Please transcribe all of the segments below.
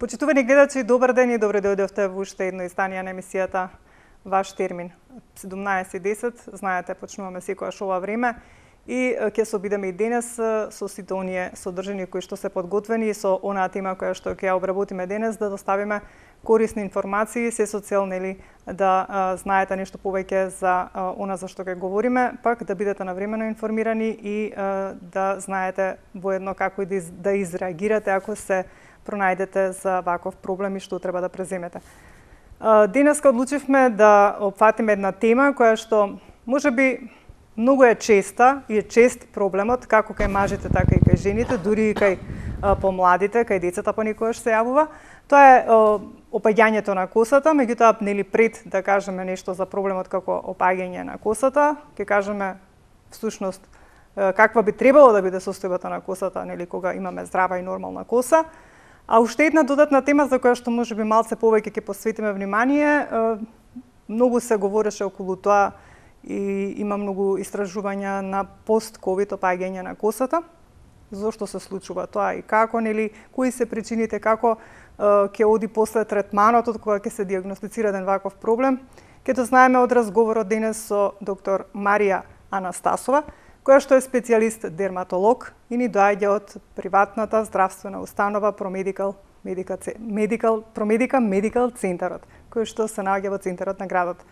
Почитувани гледачи, добар ден и добре дојдовте во уште едно издание на емисијата Ваш термин. 17:10, знаете, почнуваме секојаш ова време и ќе се обидеме и денес со сите оние содржини кои што се подготвени со онаа тема која што ќе ја обработиме денес, да доставиме корисни информации, се со цел да знаете нешто повеќе за она за што ќе говориме, пак да бидете навремено информирани и да знаете воедно како и да изреагирате ако се пронајдете за ваков проблем и што треба да преземете. Денеска одлучивме да опфатиме една тема која што можеби многу е честа и е чест проблемот како кај мажите, така и кај жените, дури и кај помладите, кај децата понекогаш се јавува. Тоа е опаѓањето на косата, меѓутоа пред да кажеме нешто за проблемот како опаѓање на косата, ќе кажеме всушност каква би требало да биде состојбата на косата, кога имаме здрава и нормална коса. А уште една додатна тема за која што можеби малце повеќе ќе посветиме внимание, многу се говореше околу тоа и има многу истражувања на пост-ковид опаѓање на косата. Зошто се случува тоа и како, кои се причините, како ќе оди после третманот од кога ќе се диагностицира еден ваков проблем. Ќе тоа знаеме од разговорот денес со доктор Марија Анастасова, која што е специјалист дерматолог и ни доаѓа од приватната здравствена установа Промедика Медикал Центарот, кој што се наоѓа во центарот на градот.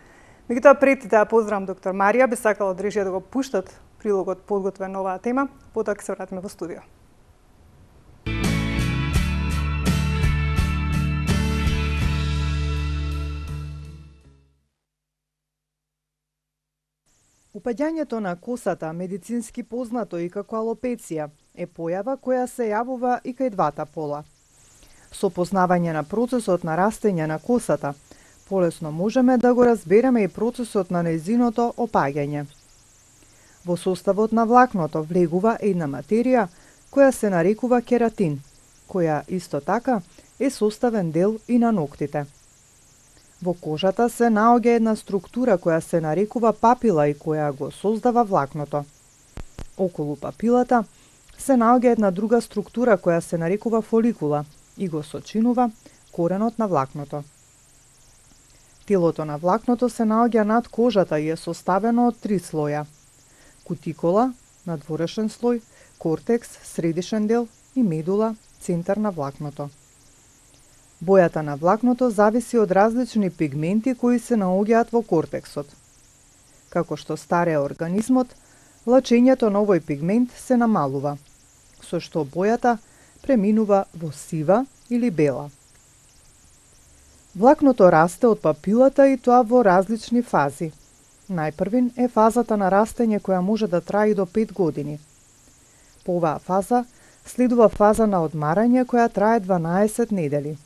Меѓутоа, пред да ја поздравам доктор Марија, би сакала од режија да го пуштат прилогот подготвен на оваа тема, потоа ќе се вратиме во студио. Упаѓањето на косата, медицински познато и како алопеција, е појава која се јавува и кај двата пола. Со познавање на процесот на растење на косата, полесно можеме да го разбереме и процесот на нејзиното опаѓање. Во составот на влакното влегува една материја која се нарекува кератин, која исто така е составен дел и на ноктите. Во кожата се наоѓа една структура која се нарекува папила и која го создава влакното. Околу папилата се наоѓа една друга структура која се нарекува фоликула и го сочинува коренот на влакното. Телото на влакното се наоѓа над кожата и е составено од 3 слоја: кутикула, надворешен слој, кортекс, средишен дел и медула, центар на влакното. Бојата на влакното зависи од различни пигменти кои се наоѓаат во кортексот. Како што старее организмот, лачењето на овој пигмент се намалува, со што бојата преминува во сива или бела. Влакното расте од папилата и тоа во различни фази. Најпрвин е фазата на растење која може да трае до 5 години. По оваа фаза следува фаза на одмарање која трае 12 недели.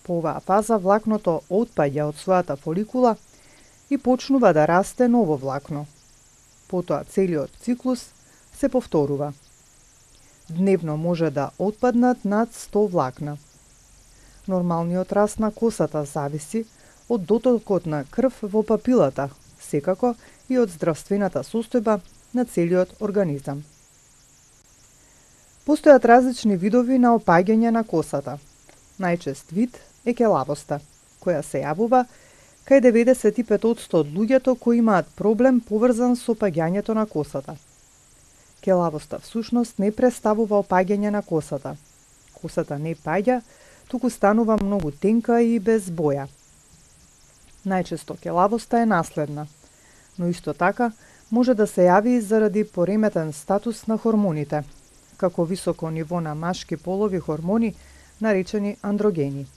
По оваа фаза влакното отпаѓа од својата фоликула и почнува да расте ново влакно. Потоа целиот циклус се повторува. Дневно може да отпаднат над 100 влакна. Нормалниот раст на косата зависи од дотокот на крв во папилата, секако и од здравствената состојба на целиот организам. Постојат различни видови на опаѓање на косата. Најчест вид е келавоста, која се јавува кај 95% од луѓето кои имаат проблем поврзан со опаѓањето на косата. Келавоста всушност не представува опаѓање на косата. Косата не паѓа, туку станува многу тенка и без боја. Најчесто келавоста е наследна, но исто така може да се јави и заради пореметен статус на хормоните, како високо ниво на машки полови хормони, наречени андрогени.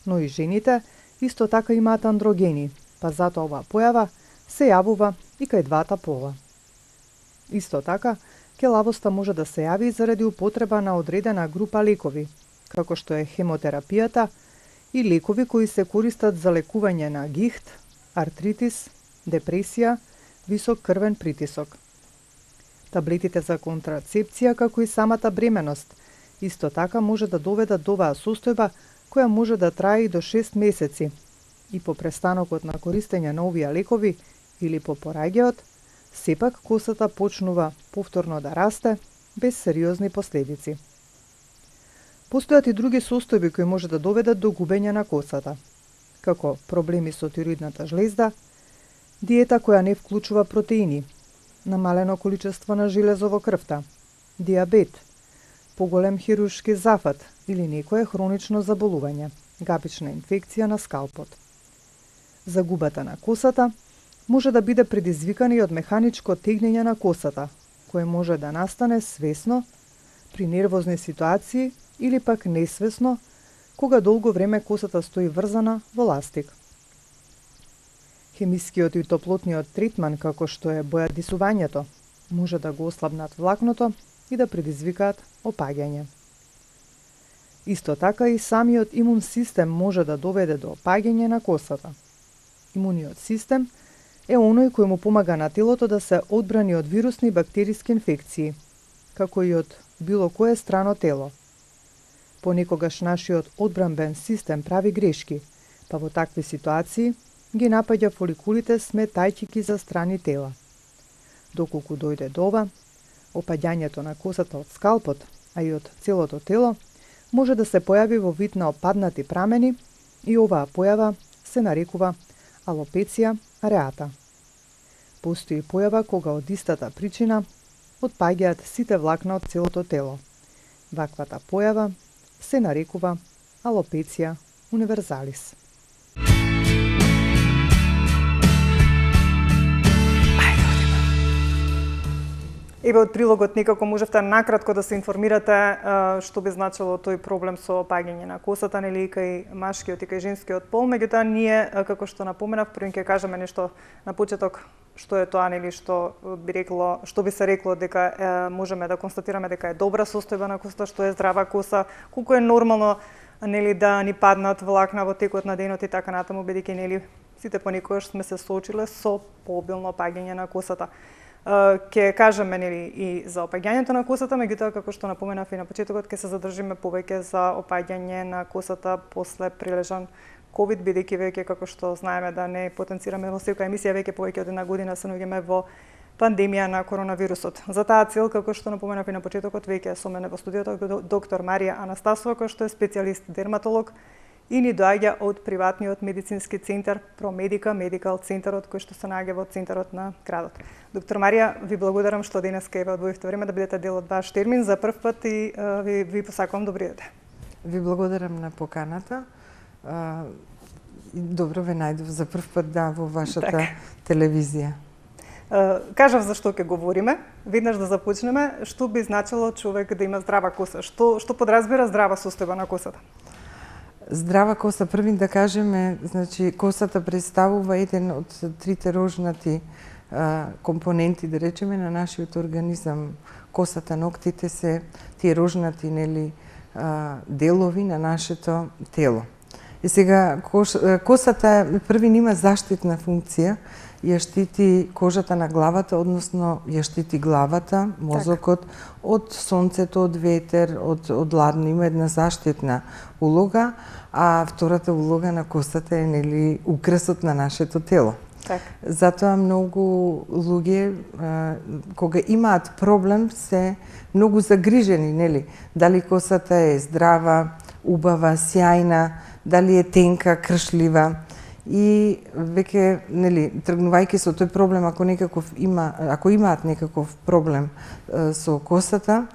Но и жените исто така имаат андрогени, па затоа оваа појава се јавува и кај двата пола. Исто така, келавоста може да се јави заради употреба на одредена група лекови, како што е хемотерапијата и лекови кои се користат за лекување на гихт, артритис, депресија, висок крвен притисок. Таблетите за контрацепција, како и самата бременост, исто така може да доведат до оваа состојба која може да трае и до 6 месеци. И по престанокот на користење на овие лекови или по пораѓајот, сепак косата почнува повторно да расте без сериозни последици. Постојат и други состојби кои може да доведат до губење на косата, како проблеми со тироидната жлезда, диета која не вклучува протеини, намалено количество на железо во крвта, диабет, поголем хируршки зафат или некое хронично заболување, гапична инфекција на скалпот. Загубата на косата може да биде предизвикана и од механичко тегнење на косата, кое може да настане свесно при нервозни ситуации или пак несвесно, кога долго време косата стои врзана во ластик. Хемискиот и топлотниот третман, како што е бојадисувањето, може да го ослабнат влакното и да предизвикаат опаѓање. Исто така и самиот имун систем може да доведе до опаѓање на косата. Имуниот систем е оној кој му помага на телото да се одбрани од вирусни и бактериски инфекции, како и од било кое страно тело. Понекогаш нашиот одбранбен систем прави грешки, па во такви ситуации ги напаѓа фоликулите сметајќи за страни тела. Доколку дојде до ова, опаѓањето на косата од скалпот, а и од целото тело, може да се појави во вид на опаднати прамени и оваа појава се нарекува алопеција ареата. Постои појава кога од истата причина отпаѓаат сите влакна од целото тело. Ваквата појава се нарекува алопеција универзалис. Еве од прилогот некако можевте накратко да се информирате што би значило тој проблем со опаѓање на косата, нели и кај машкиот и кај женскиот пол, меѓутоа ние како што напоменав, првин ќе кажеме нешто на почеток што е тоа, нели што би се рекло дека можеме да констатираме дека е добра состојба на косата, што е здрава коса, колку е нормално нели да ни паднат влакна во текот на денот и така натаму, бидејќи нели сите понекогаш сме се соочиле со пообилно опаѓање на косата. Ќе кажеме нели и за опаѓањето на косата, меѓутоа како што напоменав и на почетокот ќе се задржиме повеќе за опаѓање на косата после прилежан ковид, бидејќи веќе како што знаеме да не потенцираме во секоја емисија, веќе повеќе од една година се наоѓаме во пандемија на коронавирусот. За таа цел, како што напоменав и на почетокот, веќе со мене во студиото доктор Марија Анастасова, која што е специјалист дерматолог и ни доаѓа од приватниот медицински центар Промедика, медикал центарот кој што се наоѓа во центарот на градот. Доктор Марија, ви благодарам што денеска еве одвоивте време да бидете дел од ваш термин за прв пат и ви посакувам добри ден. Ви благодарам на поканата. Добро ве најдов за прв пат во вашата телевизија. Кажав за што ќе говориме. Веднаш да започнеме, што би значило човек да има здрава коса? Што подразбира здрава состојба на косата? Здрава коса, првин да кажеме, значи косата представува еден од трите рожнати компоненти, да речеме, на нашиот организам. Косата, ноктите се тие рожнати, нели, делови на нашето тело. И сега косата првин има заштитна функција, ја штити кожата на главата, односно ја штити главата, мозокот од сонцето, од ветер, од ладно, има една заштитна улога, а втората улога на косата е нели украсот на нашето тело. Так. Затоа многу луѓе кога имаат проблем се многу загрижени, нели, дали косата е здрава, убава, сјајна, дали е тенка, кршлива. И веќе, нели, тргнувајќи со тој проблем, ако имаат некаков проблем со косата,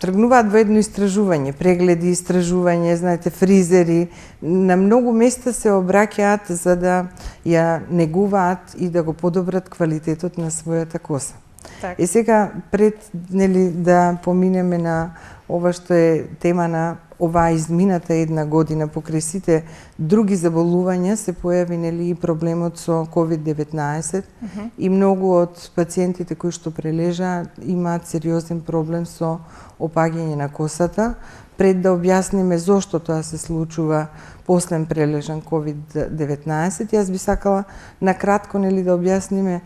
тргнуваат во едно истражување, прегледи, истражување, знаете, фризери, на многу места се обраќаат за да ја негуваат и да го подобрат квалитетот на својата коса. Так. И сега, пред нели, да поминеме на ова што е тема на оваа измината една година, покрај сите други заболувања се појави нели и проблемот со COVID-19 и многу од пациентите кои што прележа имаат сериозен проблем со опаѓање на косата. Пред да објасниме зошто тоа се случува после прележан COVID-19, јас би сакала накратко нели да објасниме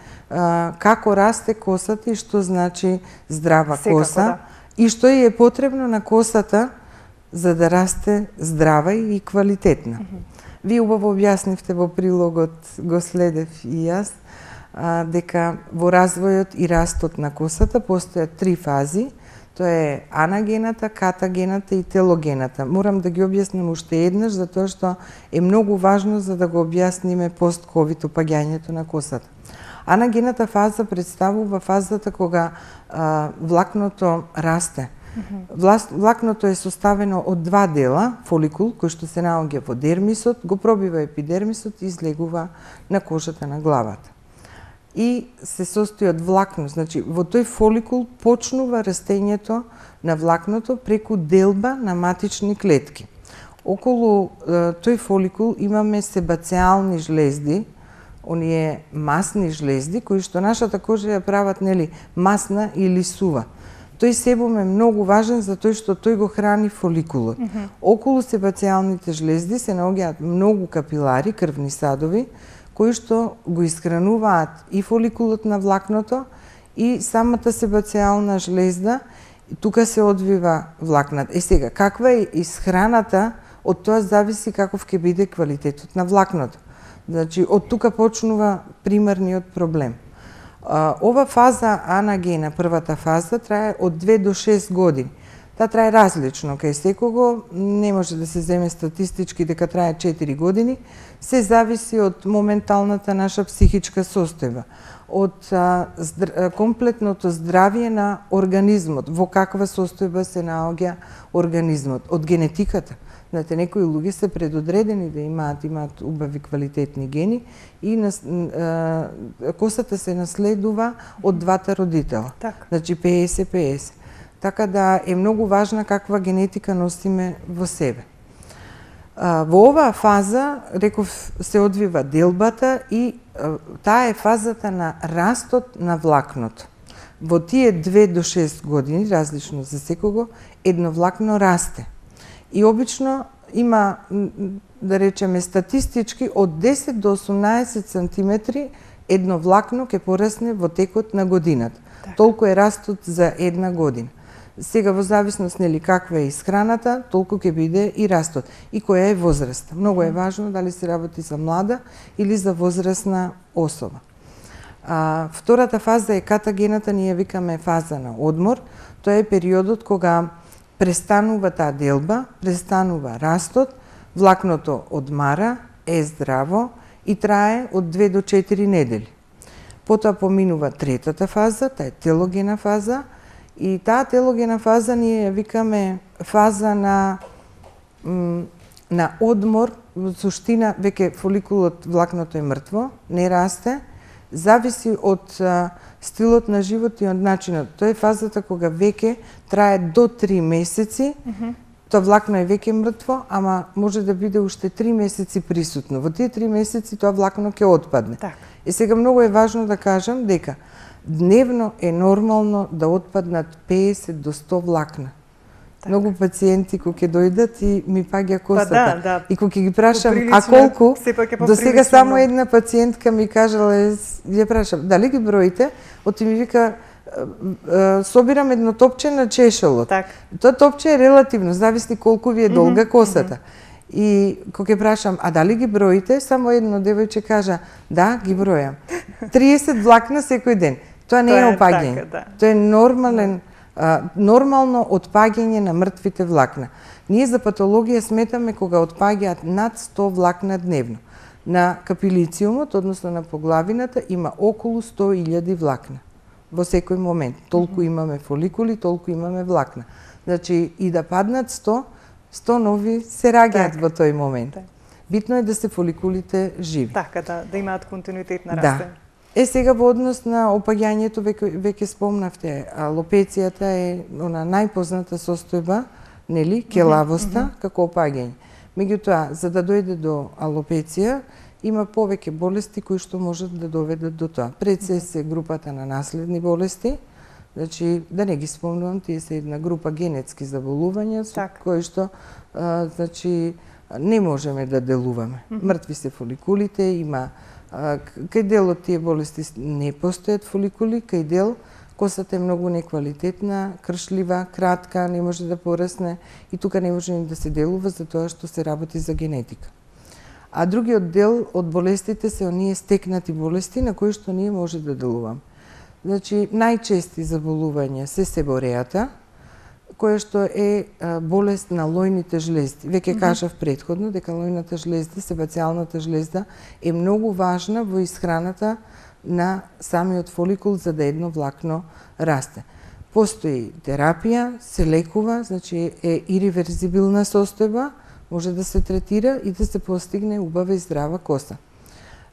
како расте косата и што значи здрава коса и што е потребно на косата за да расте здрава и квалитетна. Вие убаво објаснивте во прилогот, го следев и јас, дека во развојот и растот на косата постојат три фази. Тоа е анагената, катагената и телогената. Морам да ги објаснам уште еднаш, затоа што е многу важно за да го објасниме пост-ковид опаѓањето на косата. Анагената фаза представува фазата кога влакното расте. Влакното е составено од два дела, фоликул, кој што се наоѓа во дермисот, го пробива епидермисот и излегува на кожата на главата. И се состои од влакно, значи во тој фоликул почнува растењето на влакното преку делба на матични клетки. Околу тој фоликул имаме себацијални жлезди, оние масни жлезди кои што нашата кожа ја прават нели масна или сува. Тој себум е многу важен затоа што тој го храни фоликулот. Околу себацијалните жлезди се наоѓаат многу капилари, крвни садови, кои што го исхрануваат и фоликулот на влакното и самата себацијална жлезда, и тука се одвива влакната. Сега, каква е исхраната, од тоа зависи каков ќе биде квалитетот на влакното. Значи, од тука почнува примерниот проблем. Ова фаза анагена, првата фаза, трае од 2 до 6 години. Таа трае различно кај секого, не може да се земе статистички дека трае 4 години, се зависи од моменталната наша психичка состојба, од комплетното здравје на организмот, во каква состојба се наоѓа организмот, од генетиката. Знаете, некои луѓе се предодредени да имаат убави квалитетни гени и косата се наследува од двата родитела. Так. Значи 50-50. Така да е многу важна каква генетика носиме во себе. Во оваа фаза, реков, се одвива делбата и таа е фазата на растот на влакното. Во тие 2 до 6 години, различно за секого, едно влакно расте. И обично има, да речеме статистички, од 10 до 18 сантиметри едно влакно ќе порасне во текот на годината. Так. Толку е растот за една година. Сега во зависност нели каква е исхраната, толку ќе биде и растот. И која е возраста. Многу е важно дали се работи за млада или за возрастна особа. Втората фаза е катагената, ние викаме фаза на одмор. Тоа е периодот кога престанува таа делба, престанува растот, влакното одмара, е здраво и трае од 2 до 4 недели. Потоа поминува третата фаза, таа е телогена фаза, и таа телогена фаза ние ја викаме фаза на одмор, во суштина веќе фоликулот, влакното е мртво, не расте, зависи од стилот на живот и од начинот. Тоа е фазата кога веќе трае до 3 месеци, тоа влакно е веќе мртво, ама може да биде уште 3 месеци присутно. Во тие 3 месеци тоа влакно ќе отпадне. Так. И сега многу е важно да кажам дека дневно е нормално да отпаднат 50 до 100 влакна. Так. Многу пациенти кои ќе дојдат и ми паѓа косата. Да. И кога ќе ги прашам, Поприлично, а колку? сепак е До сега поприлично само многу. една пациентка ми кажала, ја прашам, дали ги броите? Оти ми вика, собирам едно топче на чешелот. Так. Тоа топче е релативно, зависи колку ви е долга косата. И кога ќе прашам, а дали ги броите? Само едно девојче кажа, да, ги бројам. 30 влакна секој ден. Тоа не е опаѓање. така, да. Тоа е нормално отпаѓање на мртвите влакна. Ние за патологија сметаме кога отпаѓаат над 100 влакна дневно. На капилициумот, односно на поглавината, има околу 100.000 влакна во секој момент. Толку имаме фоликули, толку имаме влакна. Значи, и да паднат 100 нови се раѓаат во тој момент. Так. Битно е да се фоликулите живи. Така, да имаат континуитет на растење. Сега во однос на опаѓањето, веќе спомнавте, алопецијата е она најпозната состојба, нели, келавоста, како опаѓање. Меѓутоа, за да дојде до алопеција, има повеќе болести кои што можат да доведат до тоа. Пред се групата на наследни болести, значи, да не ги спомнувам, тие се една група генетски заболувања, со кои што, значи, не можеме да делуваме. Мртви се фоликулите, има кај дел од тие болести не постојат фоликули, кај дел косата е многу неквалитетна, кршлива, кратка, не може да порасне и тука не може ни да се делува за тоа што се работи за генетика. А другиот дел од болестите се оние стекнати болести на кои што ние може да делуваме. Значи, најчести заболувања се себорејата, која што е болест на лојните жлезди. Веќе кажав претходно дека лојната жлезда, себацијалната жлезда е многу важна во исхраната на самиот фоликул за да едно влакно расте. Постои терапија, се лекува, значи е иреверзибилна состојба, може да се третира и да се постигне убава и здрава коса.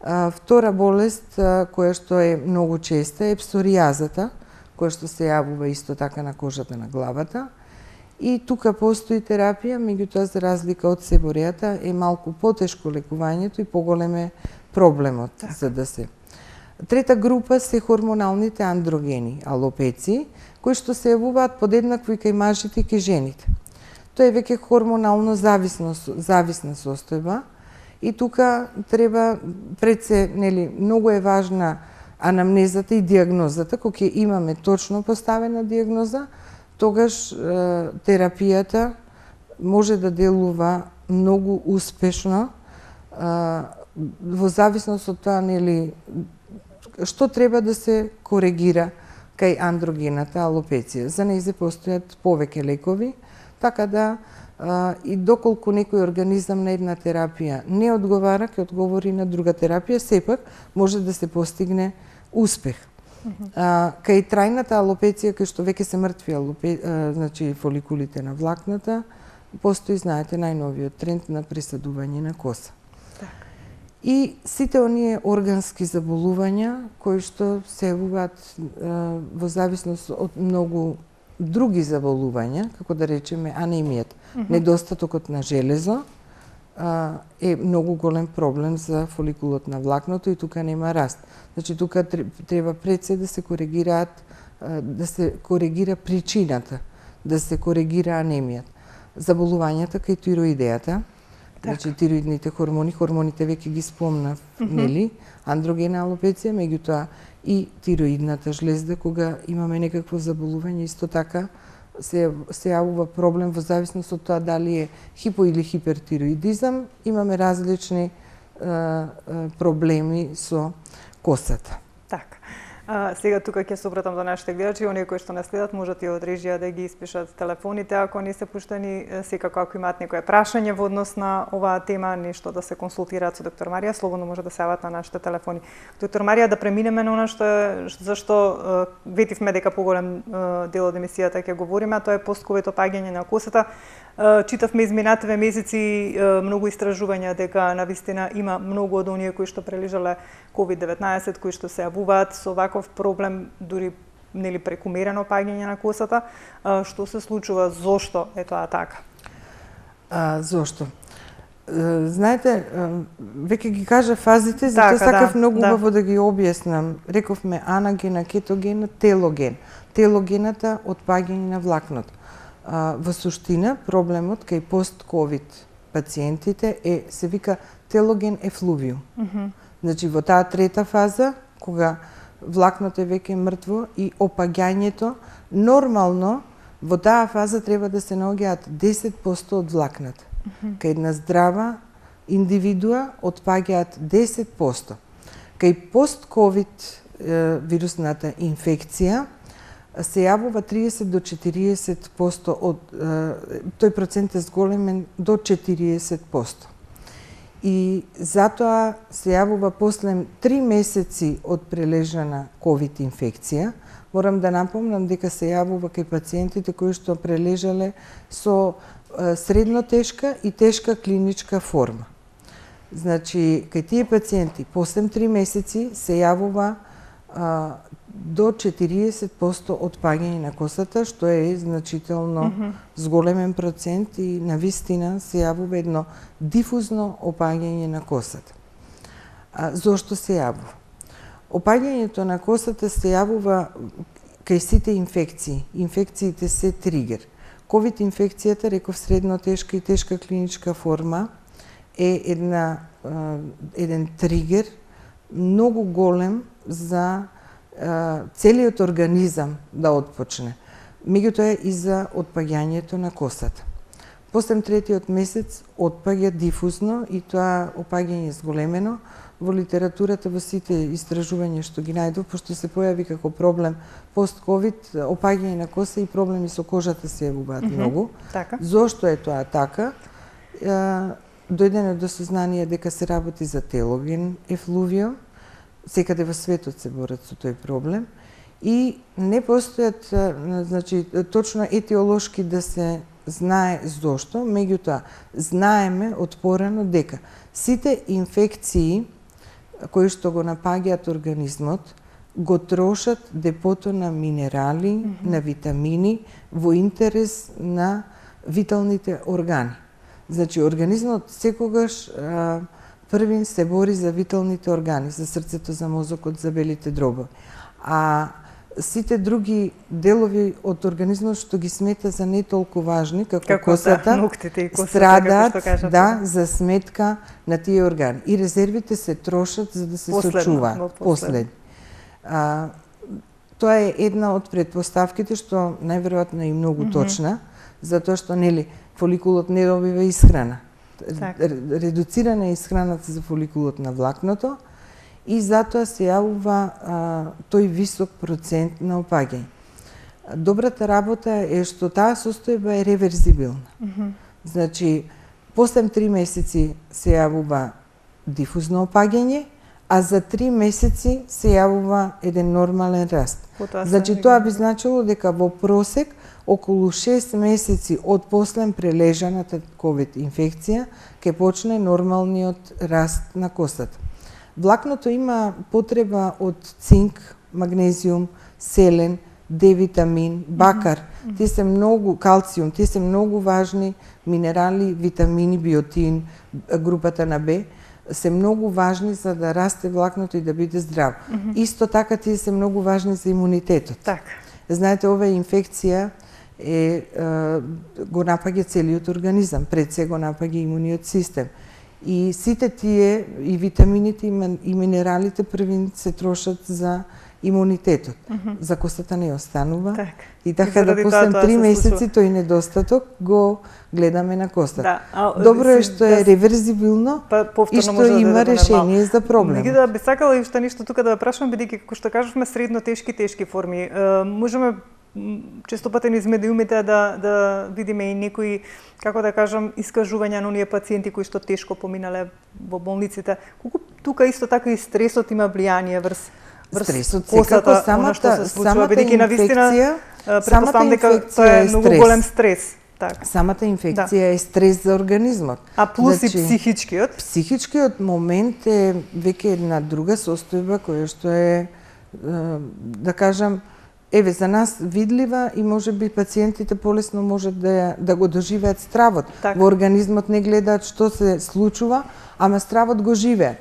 Втора болест која што е многу честа е псоријазата, која што се јавува исто така на кожата на главата. И тука постои терапија, меѓутоа за разлика од себорејата е малку потешко лекувањето и поголем е проблемот за да се. Трета група се хормоналните андрогени, алопеци, кои што се јавуваат подеднакво и кај мажите и кај жените. Тоа е веќе хормонално зависна состојба и тука треба пред се, многу е важна анамнезата и дијагнозата. Кога ќе имаме точно поставена дијагноза, тогаш терапијата може да делува многу успешно во зависност од тоа што треба да се коригира кај андрогената алопеција. За нејзе постојат повеќе лекови, така да и доколку некој организам на една терапија не одговара, ќе одговори на друга терапија, сепак може да се постигне успех. Кај трајната алопеција, кај што веќе се мртви значи фоликулите на влакната, постои, знаете, најновиот тренд на пресадување на коса. И сите оние органски заболувања кои што се јавуваат во зависност од многу други заболувања, како да речеме анемијата, недостатокот на железо е многу голем проблем за фоликулот на влакното и тука нема раст. Значи тука треба пред се да се коригираат, да се коригира причината, да се коригира анемијата. Заболувањата кај тироидејата, значи тироидните хормони, хормоните веќе ги спомнав, нели? Андрогена алопеција, меѓутоа и тироидната жлезда, кога имаме некакво заболување, исто така се јавува проблем во зависност од тоа дали е хипо или хипертироидизам, имаме различни проблеми со косата. Така. Сега тука ќе се обратам до нашите гледачи, оние кои што не следат можат и од режија да ги испишат телефоните ако не се пуштени, секако ако имаат некое прашање во однос на оваа тема, нешто да се консултираат со доктор Марија, слободно може да се јават на нашите телефони. Доктор Марија, да преминеме на она зашто ветивме дека поголем дел од емисијата ќе говориме, а тоа е постковид опаѓање на косата. Читавме изминативе месеци многу истражувања дека навистина има многу од оние кои што прележале COVID-19, кои што се јавуваат со ваков проблем, дури прекумерено опаѓање на косата. Што се случува? Зошто е тоа така? Зошто? Знаете, веќе ги кажа фазите, затоа сакав многу убаво да ги објаснам. Рековме анагена, кетогена, телоген. Телогената отпаѓање на влакното. Во суштина, проблемот кај пост-ковид пациентите се вика телоген ефлувиум. Значи, во таа трета фаза, кога влакното е веќе мртво и опаѓањето, нормално во таа фаза треба да се наоѓаат 10% од влакната. Кај една здрава индивидуа отпаѓаат 10%. Кај пост-ковид вирусната инфекција, се јавува 30 до 40% од тој процент е зголемен до 40%. И затоа се јавува после 3 месеци од прележана ковид инфекција. Морам да напомнам дека се јавува кај пациентите кои што прележале со средно тешка и тешка клиничка форма. Значи, кај тие пациенти после 3 месеци се јавува до 40% отпаѓање на косата, што е значително зголемен процент и навистина се јавува едно дифузно опаѓање на косата. Зошто се јавува? Опаѓањето на косата се јавува кај сите инфекции. Инфекциите се тригер. Ковид инфекцијата, реков средно тешка и тешка клиничка форма, е еден тригер многу голем за целиот организам да отпочне. Меѓутоа и за отпаѓањето на косата. после третиот месец отпаѓа дифузно и тоа опаѓање е зголемено. Во литературата, во сите истражувања што ги најдов, пошто се појави како проблем пост-ковид, опаѓање на коса и проблеми со кожата се јавуваат многу. Така. Зошто е тоа така? Дојдено до сознание дека се работи за телоген ефлувио, секаде во светот се борат со тој проблем и не постојат, значи, точно етиолошки да се знае зошто, меѓутоа знаеме од порано дека сите инфекции кои што го напаѓаат организмот го трошат депото на минерали, на витамини во интерес на виталните органи. Значи, организмот секогаш првин се бори за виталните органи, за срцето, за мозокот, за белите дробови. А сите други делови од организмот што ги смета за не толку важни, како косата, ноктите и косата, страдаат, како што кажате. да, за сметка на тие органи. И резервите се трошат за да се сочуваат. Последни. Тоа е една од претпоставките што најверојатно е и многу точна, затоа што нели фоликулот не добива исхрана. Редуцирана е исхраната за фоликулот на влакното и затоа се јавува тој висок процент на опаѓање. Добрата работа е што таа состојба е реверзибилна. Значи, после 3 месеци се јавува дифузно опаѓање, а за 3 месеци се јавува еден нормален раст. Значи, тоа би значило дека во просек околу 6 месеци од после прележаната ковид инфекција ќе почне нормалниот раст на косата. Влакното има потреба од цинк, магнезиум, селен, D-витамин, бакар, тие се многу, калциум, тие се многу важни минерали, витамини, биотин, групата на Б, се многу важни за да расте влакното и да биде здраво. Исто така тие се многу важни за имунитетот. Така. Знаете, оваа инфекција го напаѓа целиот организам, пред се го напаѓа имуниот систем. И сите тие, и витамините и минералите првин се трошат за имунитетот. За косата не останува. Так. И така да после 3 месеци тој недостаток го гледаме на костата. Добро е што е реверзибилно и што има решение за проблем. Да би сакала и уште нешто тука да прашам, бидејќи како што кажавме средно тешки форми. Можеме често пати низ медиумите да видиме и некои, како да кажам, искажувања на оние пациенти кои што тешко поминале во болниците. Колку тука исто така и стресот има влијание врз стресот, косата, она што се случува, бидејќи навистина претпоставам дека тоа е многу голем стрес. Так. Самата инфекција е стрес за организмот. А плюс и психичкиот? Психичкиот момент е веќе една друга состојба која што е, да кажам, за нас видлива и можеби пациентите полесно можат да го доживеат стравот. Во организмот не гледаат што се случува, ама стравот го живеат.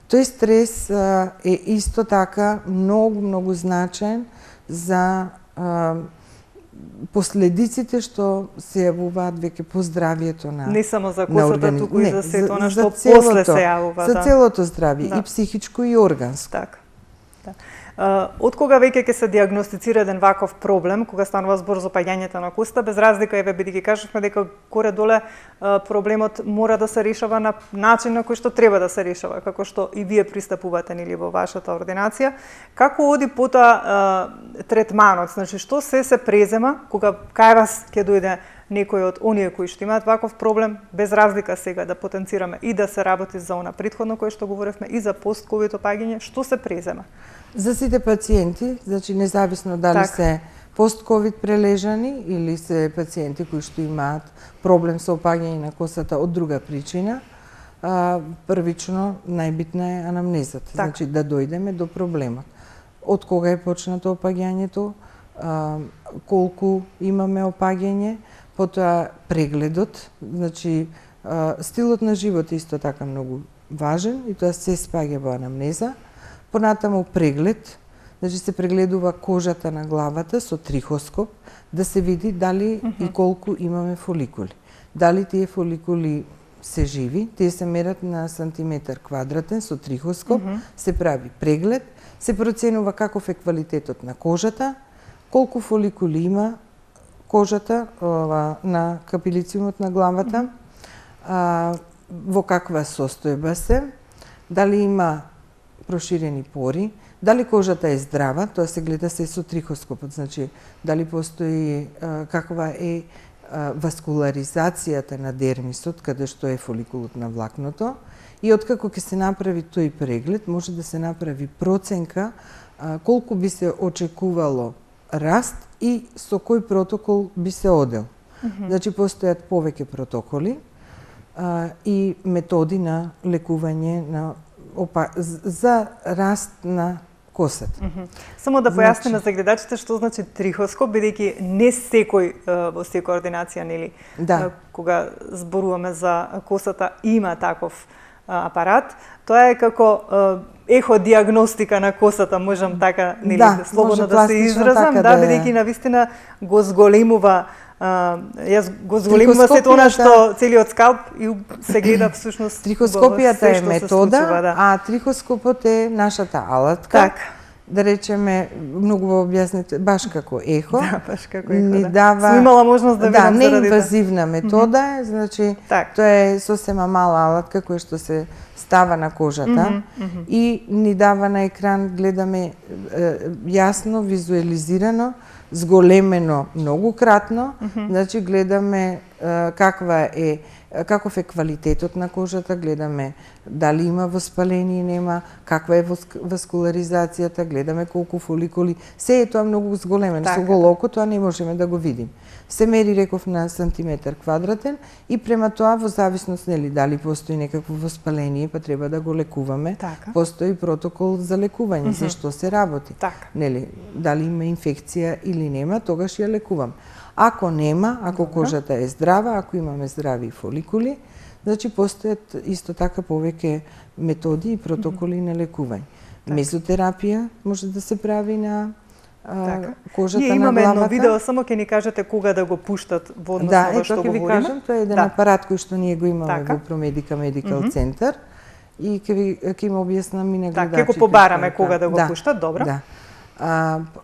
Тој стрес е исто така многу значаен за последиците што се јавуваат веќе по здравието на не само за косата, туку и за сето она што после се јавува. За целото здравје, и психичко и органско. Така. Од кога веќе ќе се диагностицира еден ваков проблем, кога станува збор за опаѓањето на костата, без разлика бидејќи кажавме дека горе-доле проблемот мора да се решава на начин на кој што треба да се решава, како што и вие пристапувате нели во вашата ординација. Како оди потоа третманот, значи што се презема кога кај вас ќе дојде некој од оние кои што имаат ваков проблем, без разлика сега да потенцираме и да се работи за она претходно кое што говоревме и за пост-ковид опаѓање, што се презема? За сите пациенти, значи независно дали се пост-ковид прележани или се пациенти кои што имаат проблем со опаѓање на косата од друга причина, првично најбитна е анамнезата, значи да дојдеме до проблемот. Од кога е почнато опаѓањето, колку имаме опаѓање, потоа прегледот, значи стилот на живот е исто така многу важен и тоа се спаѓа во анамнеза. Понатаму преглед, значи се прегледува кожата на главата со трихоскоп, да се види дали и колку имаме фоликули. Дали тие фоликули се живи, тие се мерат на сантиметар квадратен со трихоскоп, се прави преглед, се проценува каков е квалитетот на кожата, колку фоликули има, кожата, на капилициумот на главата, во каква состојба се, дали има проширени пори, дали кожата е здрава, тоа се гледа се со трихоскопот, значи дали постои каква е васкуларизацијата на дермисот, каде што е фоликулот на влакното, и откако ќе се направи тој преглед, може да се направи проценка колку би се очекувало раст и со кој протокол би се одел. Значи, постојат повеќе протоколи и методи на лекување за раст на косата. Само да појасниме за гледачите што значи трихоскоп, бидејќи не секој во секоја ординација, нели, кога зборуваме за косата, има таков апарат. Тоа е како еходиагностика на косата, можам така, нели, слободно да се изразам, бидејќи навистина го зголемува јас го зголемува сето она што целиот скалп и се гледа всушност. Трихоскопијата е метода, а трихоскопот е нашата алатка. Да речеме, многу во објасните, баш како ехо. Да, баш како ехо, ни дава... Сум имала можност да видам заради неинвазивна метода, значи, тоа е сосема мала алатка која што се става на кожата и ни дава на екран, гледаме јасно, визуализирано, зголемено многукратно, значи гледаме каков е квалитетот на кожата, гледаме дали има воспаление, нема, каква е васкуларизацијата, гледаме колку фоликули, се е тоа многу зголемено, со голо око тоа не можеме да го видим. Се мери, реков, на сантиметар квадратен и према тоа, во зависност, нели, дали постои некакво воспаление, па треба да го лекуваме, постои протокол за лекување, за што се работи. Нели, дали има инфекција или нема, тогаш ја лекувам. Ако нема, ако кожата е здрава, ако имаме здрави фоликули, значи постојат исто така повеќе методи и протоколи на лекување. Мезотерапија може да се прави на кожата на главата. Имаме едно видео, само ќе ни кажете кога да го пуштат во однос на што ќе ви кажам, тоа е еден апарат кој што ние го имаме во Промедика Медикал Центар и ќе им објаснам и на гледачите. Ќе го побараме кога да го пуштат, добро.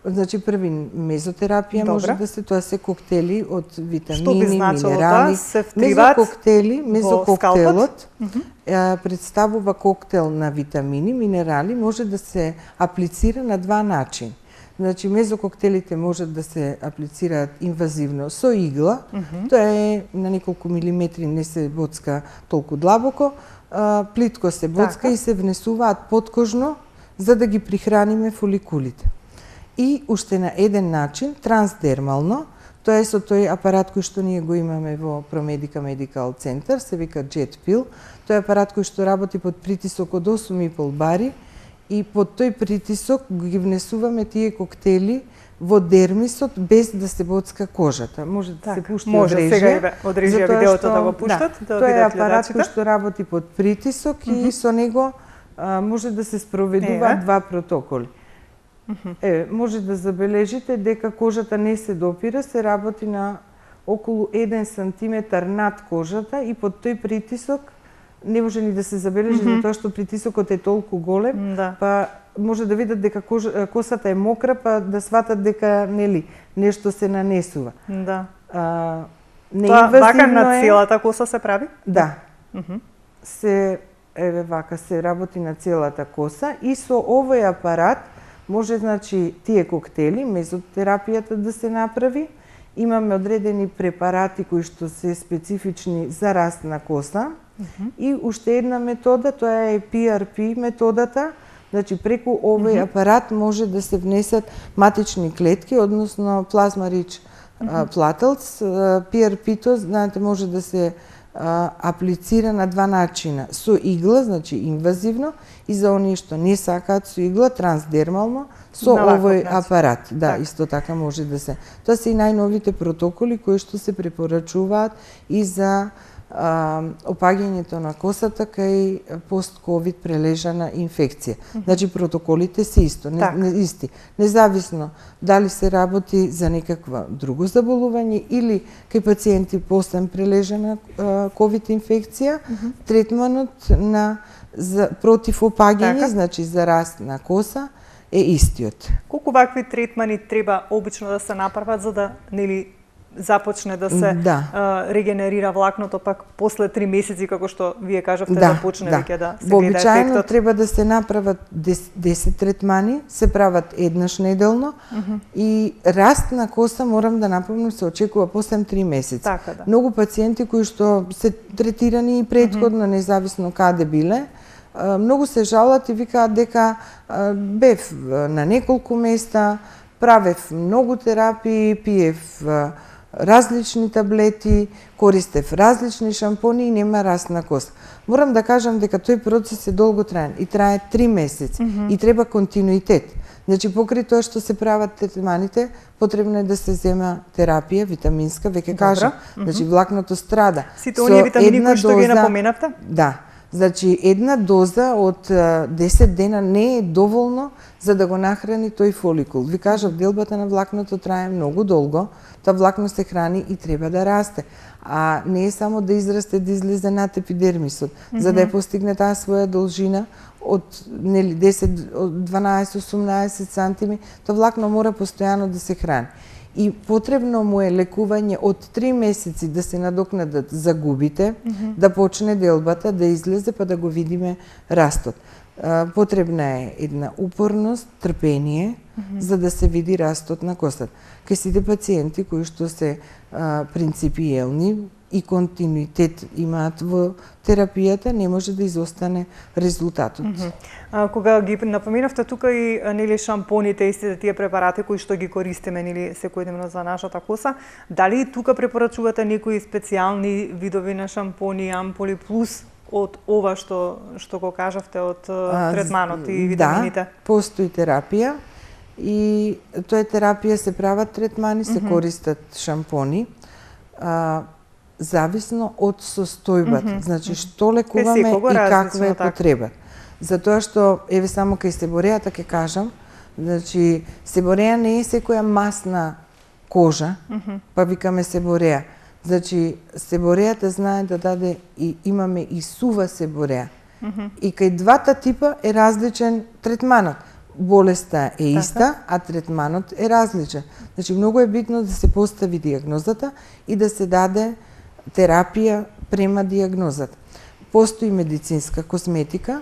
Значи, први мезотерапија може да се, тоа се коктели од витамини, што би значило минерали. Мезококтелот представува коктел на витамини, минерали, може да се аплицира на два начини. Значи, мезококтелите можат да се аплицираат инвазивно со игла, тоа е на неколку милиметри, не се боцка толку длабоко, плитко се боцка и се внесуваат подкожно за да ги прихраниме фоликулите. И уште на еден начин, трансдермално, тоа е со тој апарат кој што ние го имаме во Промедика Медикал Центар, се вика Jet Pill. Тој е апарат кој што работи под притисок од 8,5 бари и под тој притисок ги внесуваме тие коктели во дермисот без да се боцка кожата. Може да се пушти од режија. Сега од режија видеото да го пуштат, да тоа е апарат кој што работи под притисок и со него може да се спроведуваат два протоколи. Може да забележите дека кожата не се допира, се работи на околу 1 сантиметар над кожата и под тој притисок не може ни да се забележи затоа што притисокот е толку голем, па може да видат дека косата е мокра, па да сватат дека нели нешто се нанесува. Тоа вака на целата коса се прави? Да. Вака се работи на целата коса и со овој апарат може, значи, тие коктели, мезотерапијата да се направи. Имаме одредени препарати кои што се специфични за раст на коса. И уште една метода, тоа е PRP методата. Значи, преку овој апарат може да се внесат матични клетки, односно плазма рич плателс. PRP-то, знаете, може да се аплицира на два начина. Со игла, значи инвазивно, и за оние што не сакаат со игла, трансдермално, со овој апарат. Да, исто така може да се. Тоа се и најновите протоколи кои што се препорачуваат и за опаѓањето на косата кај пост-ковид прележана инфекција. Значи, протоколите се исти. Независно дали се работи за некаква друго заболување или кај пациенти постен прележана ковид инфекција, третманот против опаѓање, значи за раст на коса, е истиот. Колку вакви третмани треба обично да се направат за да, нели, започне да се регенерира влакното пак после 3 месеци, како што вие кажавте, да почне веќе да се гледа Вообичаено ефектот. треба да се направат 10 третмани, се прават еднаш неделно и раст на коса, морам да напомнам, се очекува после 3 месеци. Така, да. Многу пациенти кои што се третирани и претходно, независно каде биле, многу се жалат и викаат дека бев на неколку места, правев многу терапии, пиев различни таблети, користев различни шампони и нема раст на коса. Морам да кажам дека тој процес е долготраен и трае 3 месеци и треба континуитет. Значи, покрај тоа што се прават третманите, потребно е да се зема терапија витаминска, веќе кажам. Значи, влакното страда. Сите оние витамини кои што ги напоменавте? Да. Значи, една доза од 10 дена не е доволно за да го нахрани тој фоликул. Ви кажав, делбата на влакното трае многу долго, тоа влакно се храни и треба да расте. А не е само да израсте, да излезе над епидермисот, за да ја постигне таа своја должина од 10, 12, 18 сантими, тоа влакно мора постојано да се храни. И потребно му е лекување од 3 месеци да се надокнадат загубите, да почне делбата, да излезе, па да го видиме растот. Потребна е една упорност, трпение, за да се види растот на косата. Кај сите пациенти кои што се принципиелни и континуитет имаат во терапијата, не може да изостане резултатот. Кога ги напоменавте тука и нели шампоните и сите тие препарати кои што ги користиме нели секојдневно за нашата коса, дали и тука препорачувате некои специјални видови на шампони, ампули плюс од ова што го кажавте од третманот и витамините? Да, постои терапија и тоа е терапија, се прават третмани, се користат шампони. Зависно од состојбата, значи што лекуваме и каква е потреба. Затоа што, еве само кај себорејата ќе кажам, значи себореја не е секоја масна кожа, па викаме себореја. Значи, себорејата знае да даде и имаме и сува себореја. И кај двата типа е различен третманот. Болеста е иста, а третманот е различен. Значи, многу е битно да се постави дијагнозата и да се даде терапија према дијагнозата. Постои медицинска косметика,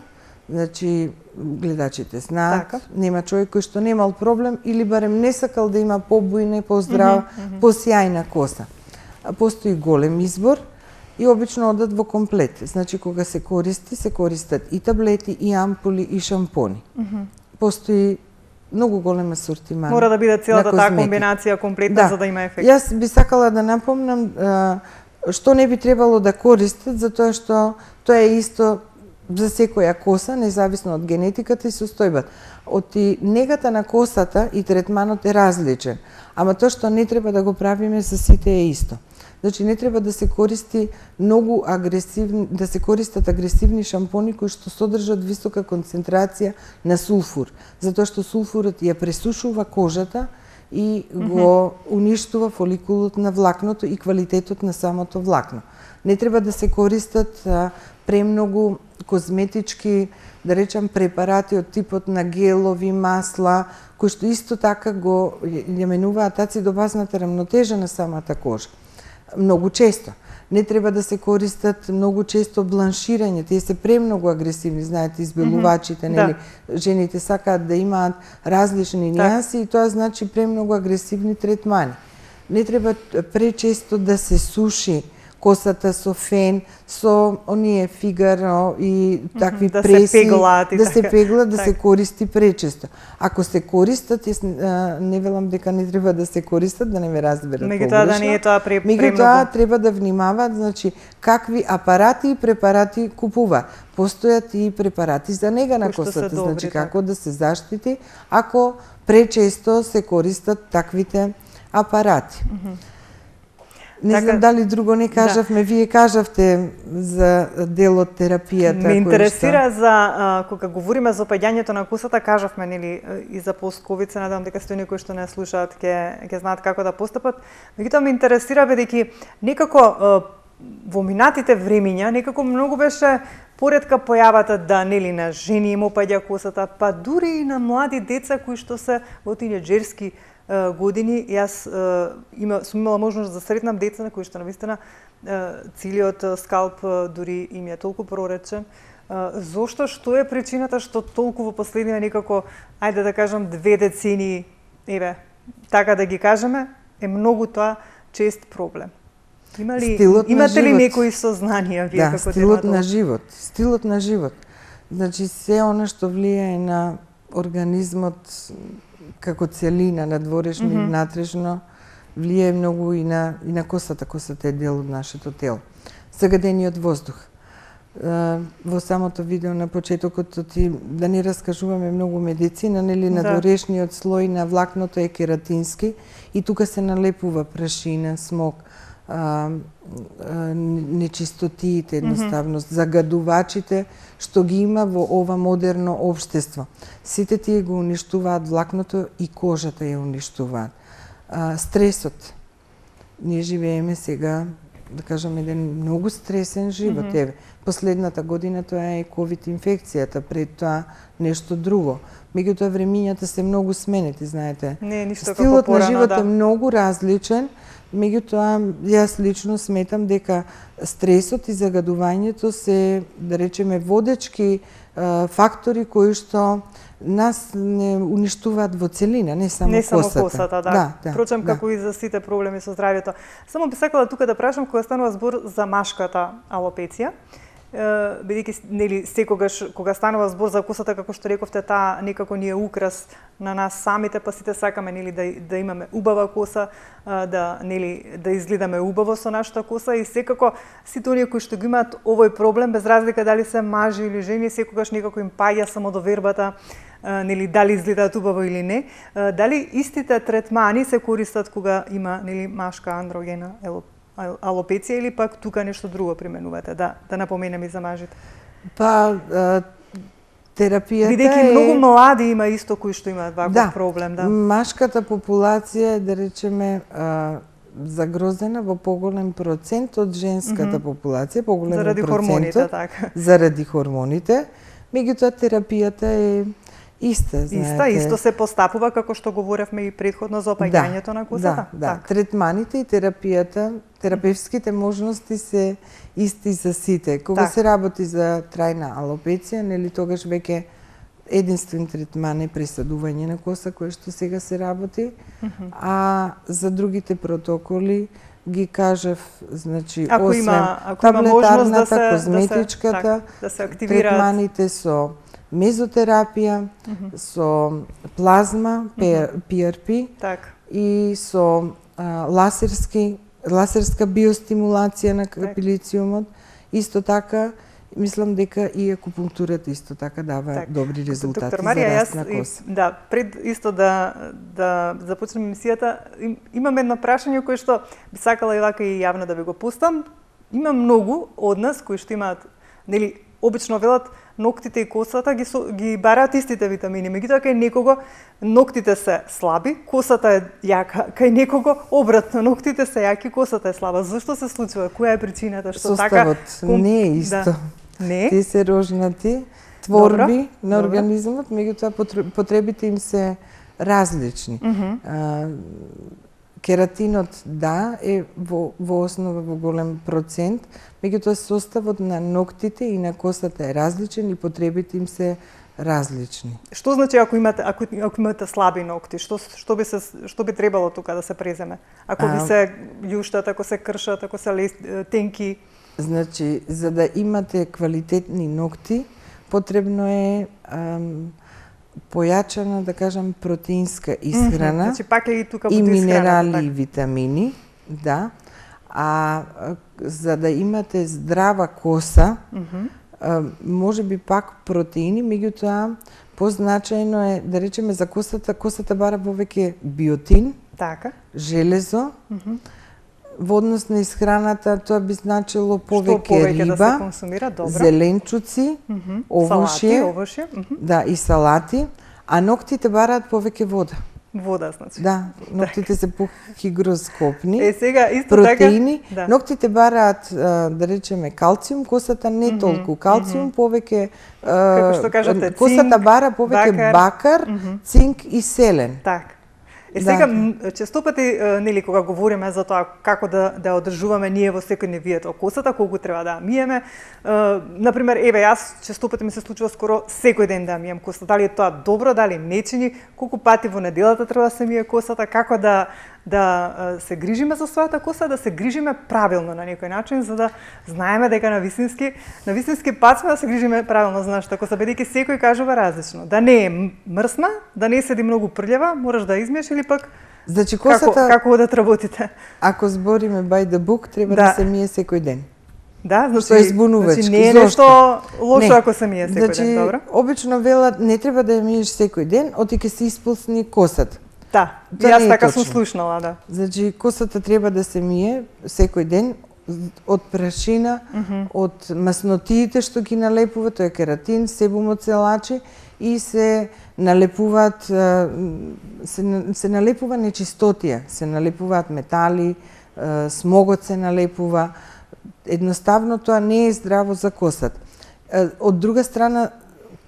значи гледачите знаат, нема човек кој што немал проблем или барем не сакал да има побујна, поздрава, посјајна коса. Постои голем избор и обично одат во комплет. Значи, кога се користи, се користат и таблети, и ампули, и шампони. Постои многу голем асортиман. Мора да биде целата таа комбинација комплетна за да има ефект. Јас би сакала да напомнам што не би требало да користат, затоа што тоа е исто за секоја коса, независно од генетиката и состојбата. Од негата на косата и третманот е различен, ама тоа што не треба да го правиме за сите е исто. Значи, не треба да се користи многу агресивни, да се користат агресивни шампони кои што содржат висока концентрација на сулфур, затоа што сулфурот ја пресушува кожата и го уништува фоликулот на влакното и квалитетот на самото влакно. Не треба да се користат премногу козметички, да речам, препарати од типот на гелови, масла, кои што исто така го ја менуваат ацидобазната рамнотежа на самата кожа. Многу често. Не треба да се користат многу често бланширање, тие се премногу агресивни, знаете, избелувачите, нели, жените сакаат да имаат различни нијанси и тоа значи премногу агресивни третмани. Не треба пречесто да се суши косата со фен, со оние Фигаро и такви преси, да се пегла, да се користи пречесто. Ако се користат, јас не велам дека не треба да се користат, да не ме разберат погрешно. Меѓутоа да не е тоа премногу. Меѓутоа треба да внимаваат, значи, какви апарати и препарати купуваат. Постојат и препарати за нега на косата, значи како да се заштити ако пречесто се користат таквите апарати. Не знам дали друго не кажавме, вие кажавте за дел од терапијата. Ме интересира за кога говориме за опаѓањето на косата, кажавме нели и за полсковица, надам дека сте кои што не слушаат ќе знаат како да постапат. Меѓутоа ме интересира бидејќи некако во минатите времиња некако многу беше поретка појавата да нели на жени им опаѓа косата, па дури и на млади деца кои што се во тинеџерски години јас сум имала можност да сретнам деца на кои што навистина целиот скалп дури им е толку проречен. Зошто, што е причината што толку во последниве некако, ајде да кажам, 2 децении, така да ги кажеме, е многу тоа чест проблем. Имате ли некои сознанија вие како стилот на живот, стилот на живот. Значи се она што влијае на организмот како целина, надворешно и внатрешно, влијае многу и на косата. Косата е дел од нашето тело. Загадениот воздух. Во самото видео на почетокот да не раскажуваме многу медицина, нели надворешниот слој на влакното е кератински и тука се налепува прашина, смог, нечистотиите, едноставно, загадувачите што ги има во ова модерно општество. Сите тие го уништуваат влакното и кожата ја уништуваат. Стресот. Ние живееме сега, да кажам, еден многу стресен живот. Последната година тоа е ковид инфекцијата, пред тоа нешто друго. Меѓутоа времињата се многу сменети, знаете. Не, ништо стилот како порано, на живот е многу различен, меѓутоа јас лично сметам дека стресот и загадувањето се, да речеме, водечки фактори кои што нас не уништуваат во целина, не само косата. Да. Впрочем, како и за сите проблеми со здравјето. Само би сакала тука да прашам, кога станува збор за машката алопеција, бидејќи нели секогаш кога станува збор за косата, како што рековте, таа некако ни е украс на нас самите, па сите сакаме нели да имаме убава коса, да изгледаме убаво со нашата коса и секако сите оние кои што го имаат овој проблем, без разлика дали се мажи или жени, секогаш некако им паѓа само довербата нели дали изгледаат убаво или не. Дали истите третмани се користат кога има нели машка андрогена алопеција или пак тука нешто друго применувате, да напоменем и за мажите? Па, терапијата бидејќи многу млади има исто кои што имаат ваков проблем, Машката популација е, да речеме, загрозена во поголем процент од женската популација, поголем заради хормоните, така. Заради хормоните, меѓутоа терапијата е иста, знаете. Исто се постапува како што говоревме и претходно за опаѓањето на косата. Да. Третманите и терапијата, терапевските можности се исти за сите. Кога се работи за трајна алопеција, нели тогаш веќе единствен третман е пресадување на коса, кое што сега се работи, а за другите протоколи ги кажав, значи, освен таблетарната, козметичката, третманите со мезотерапија, со плазма, PRP и со лазерска биостимулација на капилициумот. Исто така, мислам дека и акупунктурата исто така дава добри резултати за раст на коса. Пред исто да започнем емисијата, имам едно прашање кое што би сакала и вака и јавно да ви го пустам. Има многу од нас кои што имаат, нели, обично велат ноктите и косата ги бараат истите витамини, меѓутоа кај некого ноктите се слаби, косата е јака, кај некого обратно, ноктите се јаки, косата е слаба. Зошто се случува? Која е причината што така? Составот не е исто. Не? Тие се рожнати творби на организмот, меѓутоа потребите им се различни. Кератинот е во основа во голем процент, меѓутоа составот на ноктите и на косата е различен и потребите им се различни. Што значи ако имате слаби нокти? Што би требало тука да се преземе? Ако ви се љуштат, ако се кршат, ако се тенки? Значи, за да имате квалитетни нокти, потребно е појачана, да кажам, протеинска исхрана, значи, пак е и тука и минерали и витамини, а за да имате здрава коса, може би пак протеини, меѓутоа позначајно е, да речеме, за косата бара повеќе биотин, железо, во однос на исхраната тоа би значило повеќе риба, да се консумира, зеленчуци, овошје, и салати, а ноктите бараат повеќе вода. Вода, значи. Да, ноктите се похигроскопни. Сега исто протеини, ноктите бараат, да речеме, калциум, косата не толку калциум, повеќе како што кажате, косата бара повеќе бакар, цинк и селен. Сега често пати нели кога говориме за тоа како да одржуваме ние во секојдневието косата, колку треба да миеме, например, јас често пати ми се случува скоро секој ден да мием косата. Дали е тоа добро, дали не чини, колку пати во неделата треба да се мие косата, како да се грижиме за својата коса, да се грижиме правилно на некој начин, за да знаеме дека на вистински пат сме да се грижиме правилно за нашата коса, бидејќи секој кажува различно. Да не е мрсна, да не седи многу прљава, мораш да измиеш или пак значи косата како одат работите. Ако збориме by the book, треба да се мие секој ден. Да, значи не е нешто лошо ако се мие секој ден, добро? Обично велат не треба да ја миеш секој ден, оти ќе се исполсни косата. Да, јас така сум слушнала, да. Значи косата треба да се мие секој ден од прашина, од маснотиите што ги налепува, тоа е кератин, себумот целачи и се налепуваат се налепува нечистотија, се налепуваат метали, смогот се налепува. Едноставно тоа не е здраво за косата. Од друга страна,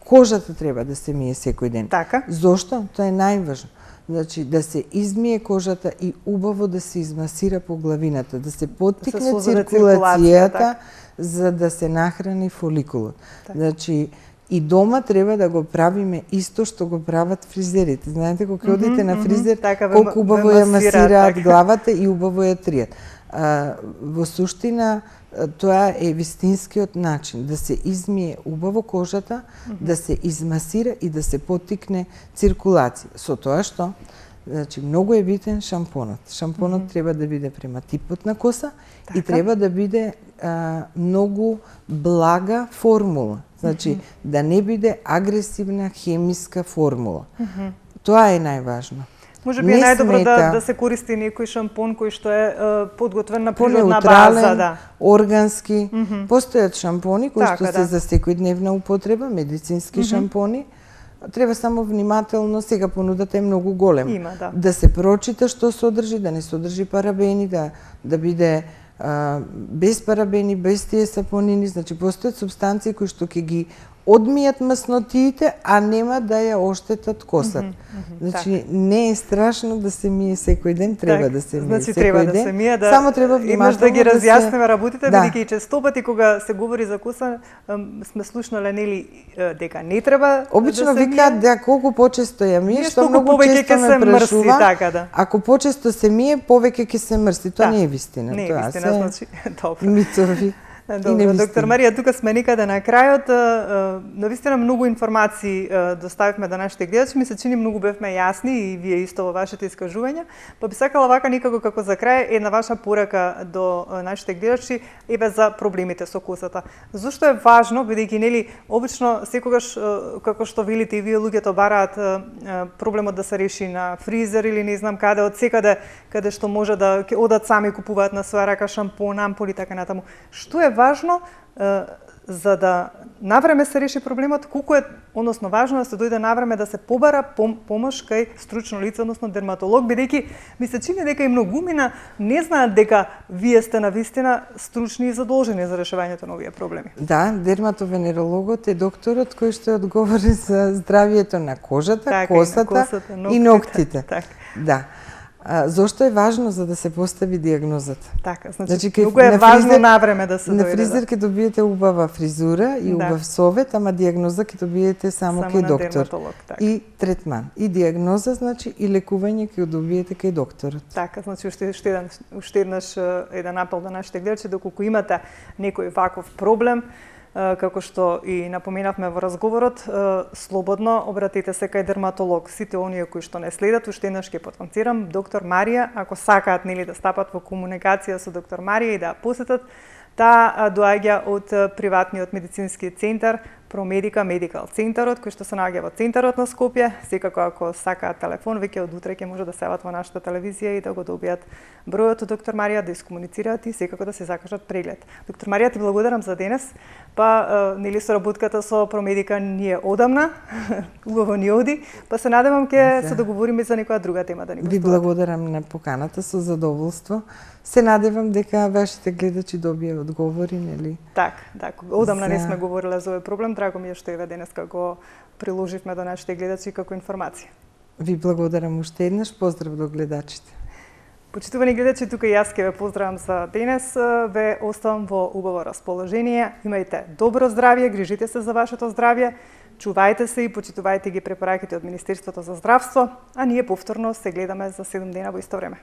кожата треба да се мие секој ден. Така. Зошто? Тоа е најважно. Значи, да се измие кожата и убаво да се измасира по главината, да се поттикне циркулацијата, за да се нахрани фоликулот. Так. Значи, и дома треба да го правиме исто што го прават фризерите. Знаете, кога одите на фризер, колку убаво ја масираат главата и убаво ја тријат. Во суштина, тоа е вистинскиот начин, да се измие убаво кожата, да се измасира и да се поттикне циркулација. Со тоа што, значи, многу е битен шампонот. Шампонот треба да биде према типот на коса и треба да биде многу блага формула. Значи, да не биде агресивна хемиска формула. Тоа е најважно. Може би е најдобро да се користи некој шампон кој што е подготвен на природна база, да. Органски. Постојат шампони кои што се за секојдневна употреба, медицински шампони. Треба само внимателно, сега понудата е многу голема. Има, да. Да се прочита што содржи, да не содржи парабени, да биде без парабени, без тие сапонини, значи постојат супстанции кои што ќе ги одмијат маснотиите, а нема да ја оштетат косата. Значи, не е страшно да се мие секој ден, треба да се мие секој ден. Треба да се мие, само треба имаш да ги разјасниме работите, бидејќи и често пати кога се говори за коса, сме слушнале нели дека не треба обично да се викаат да колку почесто ја миеш, што многу често ме прашува. Така, да. Ако почесто се мие, повеќе ќе се мрси. Тоа не е вистина. Не е вистина, значи, добро. Митови. Добро, доктор Марија, тука сме некаде на крајот. Навистина многу информации доставивме до нашите гледачи. Ми се чини многу бевме јасни и вие исто во вашите искажувања. Па би сакала вака некако како за крај една ваша порака до нашите гледачи за проблемите со косата. Зошто е важно, бидејќи нели обично секогаш како што велите и вие луѓето бараат проблемот да се реши на фризер или не знам каде, од секаде каде што може да одат сами купуваат на своја рака шампон, ампули така натаму. Што е важно за да навреме се реши проблемот, колку е односно важно да се дојде навреме да се побара помош кај стручно лице, односно дерматолог, бидејќи ми се чини дека и многумина не знаат дека вие сте навистина стручни и задолжени за решавањето на овие проблеми. Да, дерматовенерологот е докторот кој што одговори за здравието на кожата, косата и ноктите. Така. Да. Зошто е важно за да се постави диагнозата? Така, значи многу е важно навреме да се дојде. На фризер ќе добиете убава фризура и убав совет, ама диагноза ќе добиете само кај доктор. И третман. И диагноза, значи, и лекување ќе добиете кај докторот. Така, значи уште еднаш еден апел до нашите гледачи, доколку имате некој ваков проблем, како што и напоменавме во разговорот, слободно обратете се кај дерматолог. Сите оние кои што не следат, уште еднаш ќе потенцирам, доктор Марија, ако сакаат нели да стапат во комуникација со доктор Марија и да посетат, таа доаѓа од приватниот медицински центар Промедика Медикал центарот, кој што се наоѓа во центарот на Скопје. Секако ако сакаат телефон, веќе од утре ќе може да се јават во нашата телевизија и да го добијат бројот од доктор Марија, да искомуницираат и секако да се закажат преглед. Доктор Марија, ти благодарам за денес. Па нели соработката со Промедика ни е одамна, убаво ни оди, па се надевам ќе се договориме за некоја друга тема да ни гостувате. Ви благодарам на поканата, со задоволство. Се надевам дека вашите гледачи добија одговори, нели? Така, одамна не сме говориле за овој проблем, драго ми е што еве денеска го приложивме до нашите гледачи како информација. Ви благодарам уште еднаш, поздрав до гледачите. Почитувани гледачи, тука и јас ќе ве поздравам за денес. Ве оставам во убаво расположение. Имајте добро здравје, грижите се за вашето здравје, чувајте се и почитувајте ги препораките од Министерството за здравство, а ние повторно се гледаме за 7 дена во исто време.